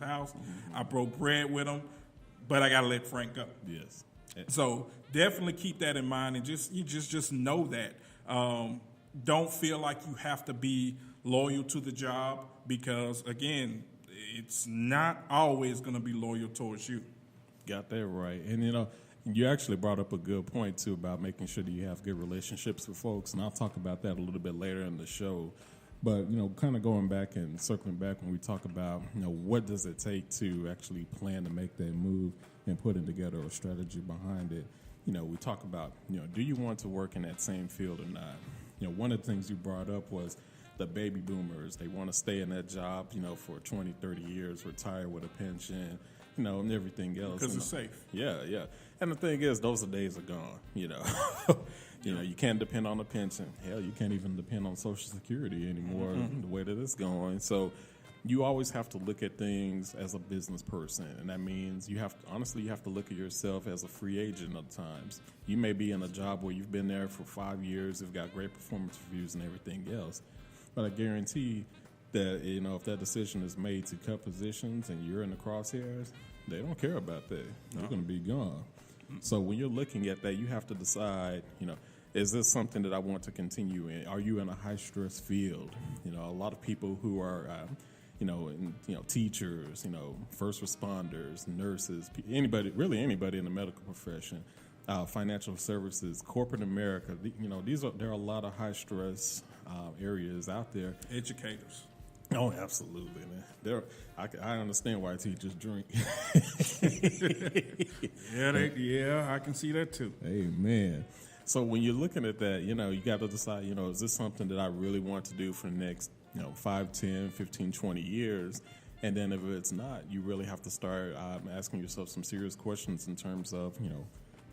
house. I broke bread with him, but I got to let Frank go. Yes. So definitely keep that in mind, and just know that. Don't feel like you have to be loyal to the job because, again, it's not always going to be loyal towards you. Got that right. And, you actually brought up a good point, too, about making sure that you have good relationships with folks, and I'll talk about that a little bit later in the show. But, kind of going back and circling back when we talk about, what does it take to actually plan to make that move and putting together a strategy behind it. We talk about, do you want to work in that same field or not? One of the things you brought up was the baby boomers. They want to stay in that job, for 20, 30 years, retire with a pension, and everything else. Because it's safe. Yeah. And the thing is, those days are gone, You can't depend on a pension. Hell, you can't even depend on Social Security anymore, the way that it's going. So you always have to look at things as a business person, and that means you have to look at yourself as a free agent at times. You may be in a job where you've been there for 5 years, you've got great performance reviews and everything else, but I guarantee that, if that decision is made to cut positions and you're in the crosshairs, they don't care about that. You're going to be gone. So when you're looking at that, you have to decide, is this something that I want to continue in? Are you in a high-stress field? A lot of people who are teachers, first responders, nurses, anybody in the medical profession, financial services, corporate America. There are a lot of high stress areas out there. Educators. Oh, absolutely, man. I understand why teachers drink. Yeah, I can see that too. Amen. So when you're looking at that, you got to decide, is this something that I really want to do for the next 5, 10, 15, 20 years. And then if it's not, you really have to start asking yourself some serious questions in terms of,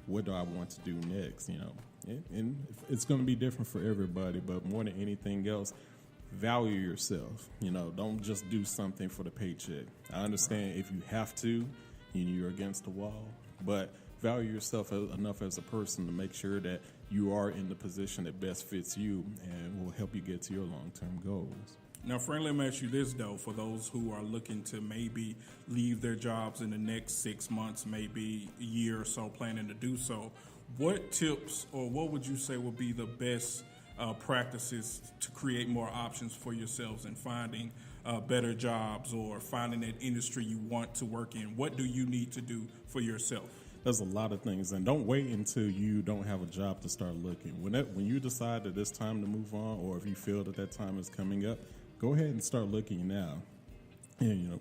what do I want to do next, And it's going to be different for everybody, but more than anything else, value yourself. Don't just do something for the paycheck. I understand if you have to, you're against the wall, but value yourself enough as a person to make sure that you are in the position that best fits you and will help you get to your long-term goals. Now, Frank, let me ask you this, though, for those who are looking to maybe leave their jobs in the next 6 months, maybe a year or so, planning to do so, what tips or what would you say would be the best practices to create more options for yourselves in finding better jobs or finding that industry you want to work in? What do you need to do for yourself? There's a lot of things, and don't wait until you don't have a job to start looking. When you decide that it's time to move on, or if you feel that time is coming up, go ahead and start looking now. And,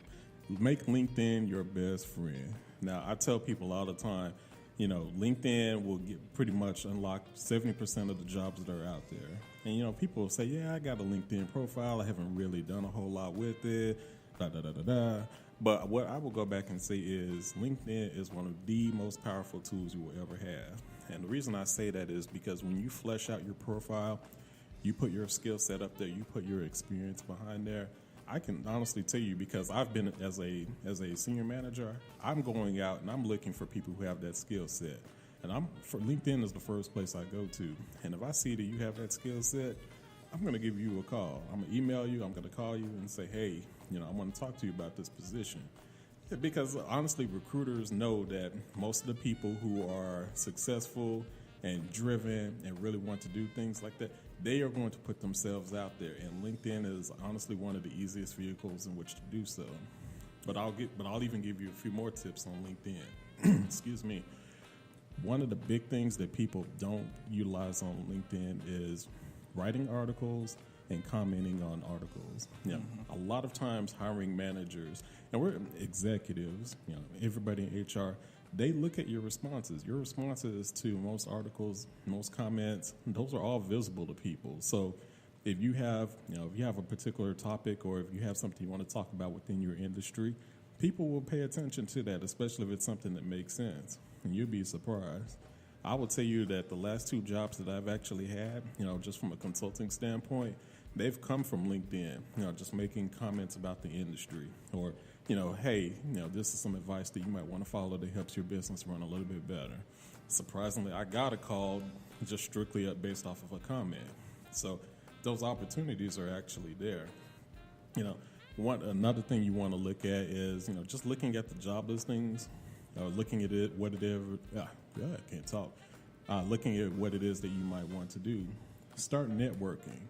make LinkedIn your best friend. Now, I tell people all the time, LinkedIn will pretty much unlock 70% of the jobs that are out there. And, people will say, yeah, I got a LinkedIn profile. I haven't really done a whole lot with it, But what I will go back and say is LinkedIn is one of the most powerful tools you will ever have. And the reason I say that is because when you flesh out your profile, you put your skill set up there, you put your experience behind there. I can honestly tell you, because I've been as a senior manager, I'm going out and I'm looking for people who have that skill set. And LinkedIn is the first place I go to. And if I see that you have that skill set, I'm going to give you a call. I'm going to email you. I'm going to call you and say, hey, I want to talk to you about this position. Because honestly, recruiters know that most of the people who are successful and driven and really want to do things like that, they are going to put themselves out there. And LinkedIn is honestly one of the easiest vehicles in which to do so. But I'll even give you a few more tips on LinkedIn. Excuse me. One of the big things that people don't utilize on LinkedIn is writing articles and commenting on articles. A lot of times hiring managers, and we're executives, everybody in HR, they look at your responses. Your responses to most articles, most comments, those are all visible to people. So if you have a particular topic, or if you have something you want to talk about within your industry, people will pay attention to that, especially if it's something that makes sense. And you'll be surprised. I will tell you that the last 2 jobs that I've actually had, just from a consulting standpoint, they've come from LinkedIn, just making comments about the industry, or, hey, this is some advice that you might want to follow that helps your business run a little bit better. Surprisingly, I got a call just strictly based off of a comment. So those opportunities are actually there. Another thing you want to look at is, just looking at the job listings, looking at it, what it is. I can't talk. Looking at what it is that you might want to do. Start networking.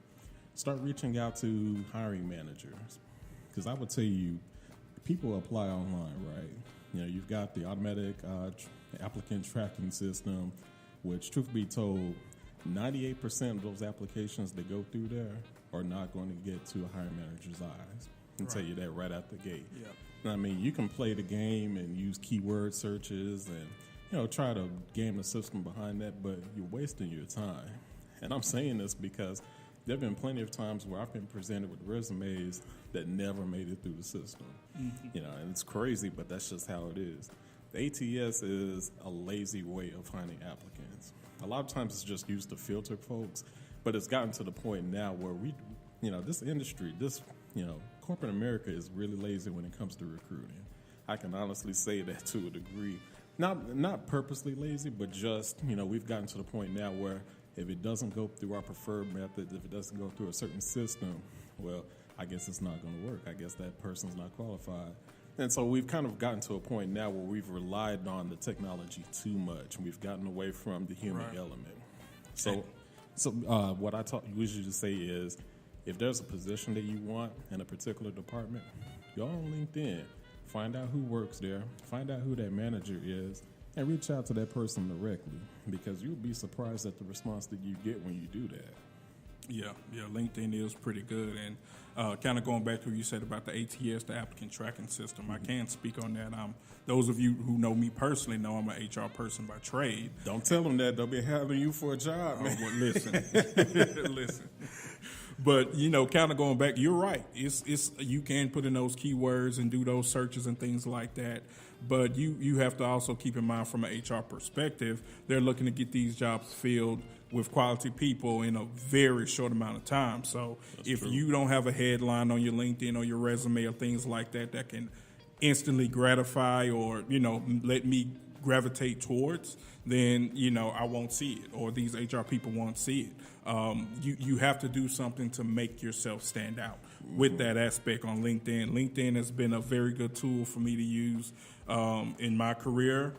Start reaching out to hiring managers, because I would tell you, people apply online, right? You've got the automatic applicant tracking system, which, truth be told, 98% of those applications that go through there are not going to get to a hiring manager's eyes. I can tell you that right out the gate. Yeah. I mean, you can play the game and use keyword searches and, try to game the system behind that, but you're wasting your time. And I'm saying this because there have been plenty of times where I've been presented with resumes that never made it through the system. Mm-hmm. And it's crazy, but that's just how it is. The ATS is a lazy way of finding applicants. A lot of times it's just used to filter folks, but it's gotten to the point now where this industry, corporate America is really lazy when it comes to recruiting. I can honestly say that to a degree. Not purposely lazy, but just, we've gotten to the point now where if it doesn't go through our preferred method, if it doesn't go through a certain system, well, I guess it's not going to work. I guess that person's not qualified. And so we've kind of gotten to a point now where we've relied on the technology too much. We've gotten away from the human element. So what I usually just say is, if there's a position that you want in a particular department, go on LinkedIn, find out who works there, find out who that manager is, and reach out to that person directly, because you'll be surprised at the response that you get when you do that. Yeah, LinkedIn is pretty good. And kind of going back to what you said about the ATS, the applicant tracking system, I can speak on that. Those of you who know me personally know I'm an HR person by trade. Don't tell them that. They'll be having you for a job, man. Well, listen. But, kind of going back, you're right. It's you can put in those keywords and do those searches and things like that. But you have to also keep in mind, from an HR perspective, they're looking to get these jobs filled with quality people in a very short amount of time. So if you don't have a headline on your LinkedIn or your resume or things like that that can instantly gratify or, let me gravitate towards, then, I won't see it, or these HR people won't see it. You have to do something to make yourself stand out with that aspect on LinkedIn. LinkedIn has been a very good tool for me to use in my career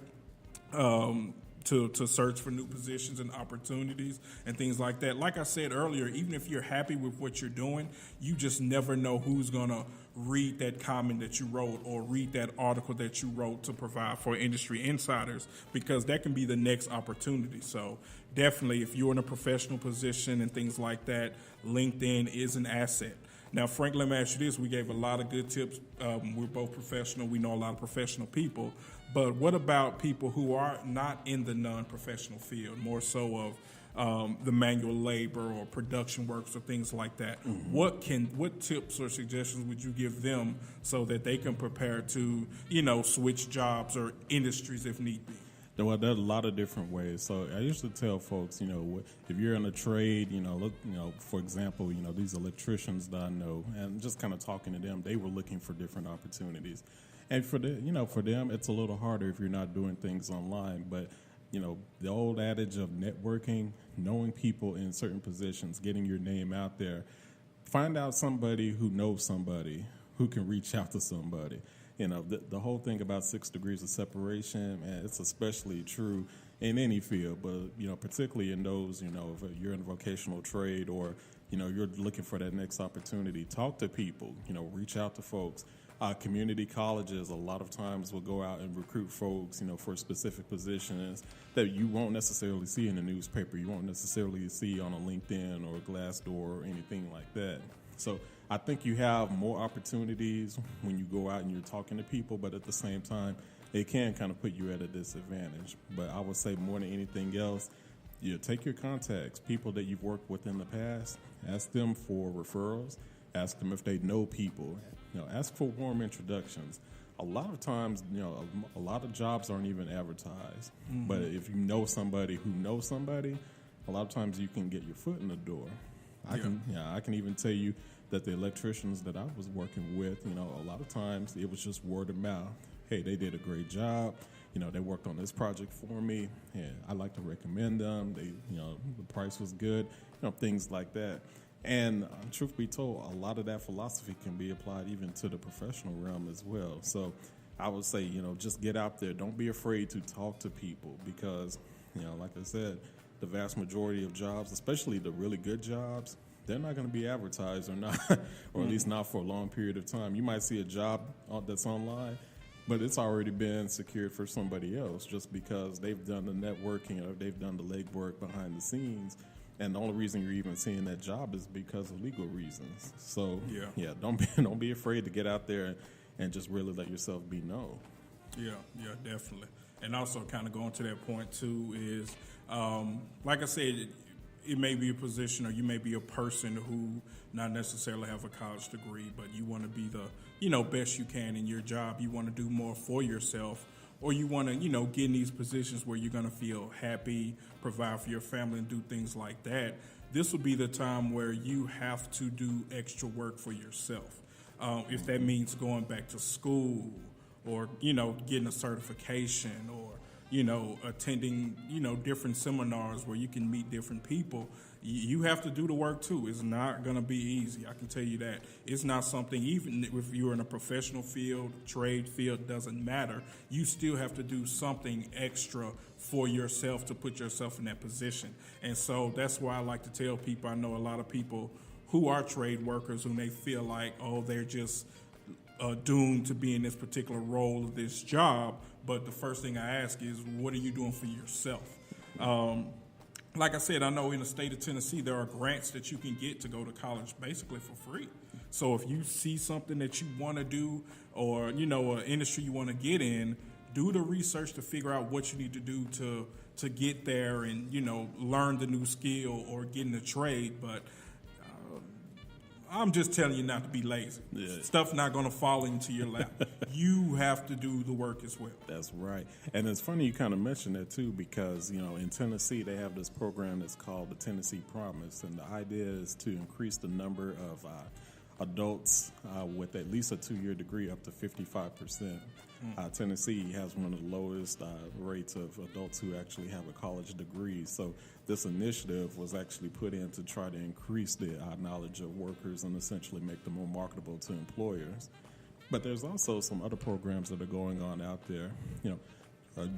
to search for new positions and opportunities and things like that. Like I said earlier, even if you're happy with what you're doing, you just never know who's going to read that comment that you wrote or read that article that you wrote to provide for industry insiders, because that can be the next opportunity. So definitely, if you're in a professional position and things like that, LinkedIn is an asset. Now, Frank, let me ask you this. We gave a lot of good tips. We're both professional. We know a lot of professional people. But what about people who are not in the non-professional field, more so of the manual labor or production works or things like that? Mm-hmm. What tips or suggestions would you give them so that they can prepare to, switch jobs or industries if need be? Well, there's a lot of different ways. So I usually tell folks, if you're in a trade, for example, these electricians that I know, and just kind of talking to them, they were looking for different opportunities. And for them, it's a little harder if you're not doing things online. But, the old adage of networking, knowing people in certain positions, getting your name out there, find out somebody who knows somebody who can reach out to somebody. The whole thing about 6 degrees of separation, man, it's especially true in any field, but, particularly in those, if you're in a vocational trade or, you're looking for that next opportunity, talk to people, reach out to folks. Community colleges a lot of times will go out and recruit folks, for specific positions that you won't necessarily see in the newspaper. You won't necessarily see on a LinkedIn or a Glassdoor or anything like that. So I think you have more opportunities when you go out and you're talking to people, but at the same time, it can kind of put you at a disadvantage. But I would say more than anything else, take your contacts, people that you've worked with in the past, ask them for referrals, ask them if they know people, ask for warm introductions. A lot of times, a lot of jobs aren't even advertised. Mm-hmm. But if you know somebody who knows somebody, a lot of times you can get your foot in the door. I can even tell you that the electricians that I was working with, a lot of times it was just word of mouth. Hey, they did a great job. They worked on this project for me, and I'd like to recommend them. They, the price was good, things like that. And truth be told, a lot of that philosophy can be applied even to the professional realm as well. So I would say, just get out there. Don't be afraid to talk to people because, like I said, the vast majority of jobs, especially the really good jobs, they're not going to be advertised or not, or at least not for a long period of time. You might see a job that's online, but it's already been secured for somebody else just because they've done the networking or they've done the legwork behind the scenes. And the only reason you're even seeing that job is because of legal reasons. So, don't be afraid to get out there and just really let yourself be known. Yeah, definitely. And also kind of going to that point, too, is, like I said, it may be a position or you may be a person who not necessarily have a college degree, but you want to be the, best you can in your job. You want to do more for yourself, or you want to, get in these positions where you're going to feel happy, provide for your family, and do things like that. This would be the time where you have to do extra work for yourself. If that means going back to school or, getting a certification or, attending, different seminars where you can meet different people, you have to do the work too. It's not going to be easy. I can tell you that. It's not something, even if you're in a professional field, trade field, doesn't matter. You still have to do something extra for yourself to put yourself in that position. And so that's why I like to tell people, I know a lot of people who are trade workers and they feel like, they're just doomed to be in this particular role of this job. But the first thing I ask is, what are you doing for yourself? Like I said, I know in the state of Tennessee, there are grants that you can get to go to college basically for free. So if you see something that you want to do or, an industry you want to get in, do the research to figure out what you need to do to get there and, learn the new skill or get in the trade. But I'm just telling you not to be lazy. Yeah. Stuff's not going to fall into your lap. You have to do the work as well. That's right. And it's funny you kind of mentioned that, too, because, in Tennessee, they have this program that's called the Tennessee Promise. And the idea is to increase the number of adults with at least a 2-year degree up to 55%. Tennessee has one of the lowest rates of adults who actually have a college degree. So this initiative was actually put in to try to increase the knowledge of workers and essentially make them more marketable to employers. But there's also some other programs that are going on out there. You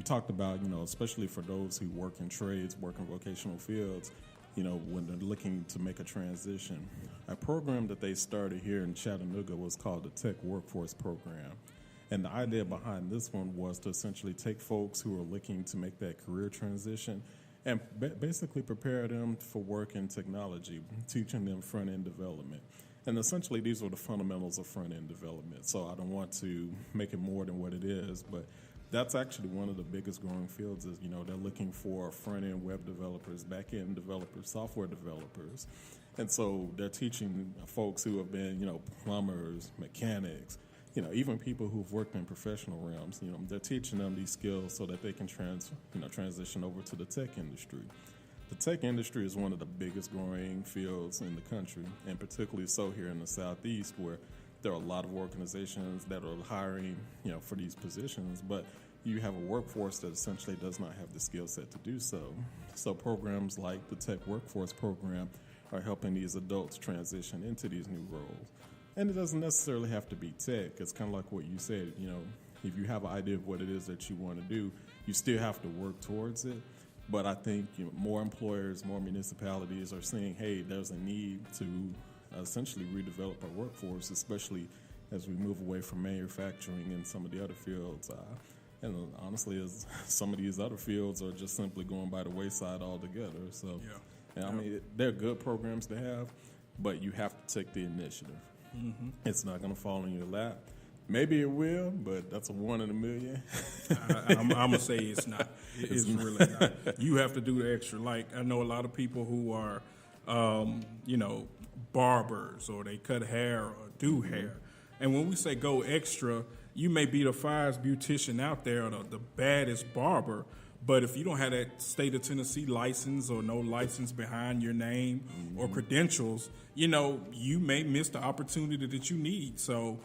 talked about, especially for those who work in trades, work in vocational fields, when they're looking to make a transition. A program that they started here in Chattanooga was called the Tech Workforce Program. And the idea behind this one was to essentially take folks who are looking to make that career transition and basically prepare them for work in technology, teaching them front-end development. And essentially, these are the fundamentals of front-end development. So I don't want to make it more than what it is, but that's actually one of the biggest growing fields is, they're looking for front-end web developers, back-end developers, software developers. And so they're teaching folks who have been, plumbers, mechanics, even people who've worked in professional realms, they're teaching them these skills so that they can transition over to the tech industry. The tech industry is one of the biggest growing fields in the country, and particularly so here in the Southeast, where there are a lot of organizations that are hiring, for these positions, but you have a workforce that essentially does not have the skill set to do so. So programs like the Tech Workforce Program are helping these adults transition into these new roles. And it doesn't necessarily have to be tech. It's kind of like what you said, if you have an idea of what it is that you want to do, you still have to work towards it. But I think more employers, more municipalities are saying, hey, there's a need to essentially redevelop our workforce, especially as we move away from manufacturing and some of the other fields. And honestly, as some of these other fields are just simply going by the wayside altogether. So, I mean, they're good programs to have, but you have to take the initiative. Mm-hmm. It's not going to fall in your lap. Maybe it will, but that's a 1 in a million. I'm going to say it's not. It's really not. You have to do the extra. Like, I know a lot of people who are, barbers or they cut hair or do hair. And when we say go extra, you may be the finest beautician out there or the baddest barber, but if you don't have that state of Tennessee license or no license behind your name or credentials, you may miss the opportunity that you need. So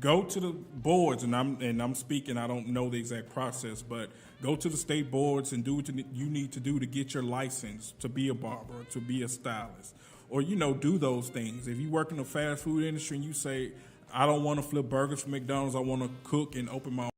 go to the boards, and I'm speaking, I don't know the exact process, but go to the state boards and do what you need to do to get your license to be a barber, to be a stylist, or, do those things. If you work in the fast food industry and you say, I don't want to flip burgers for McDonald's, I want to cook and open my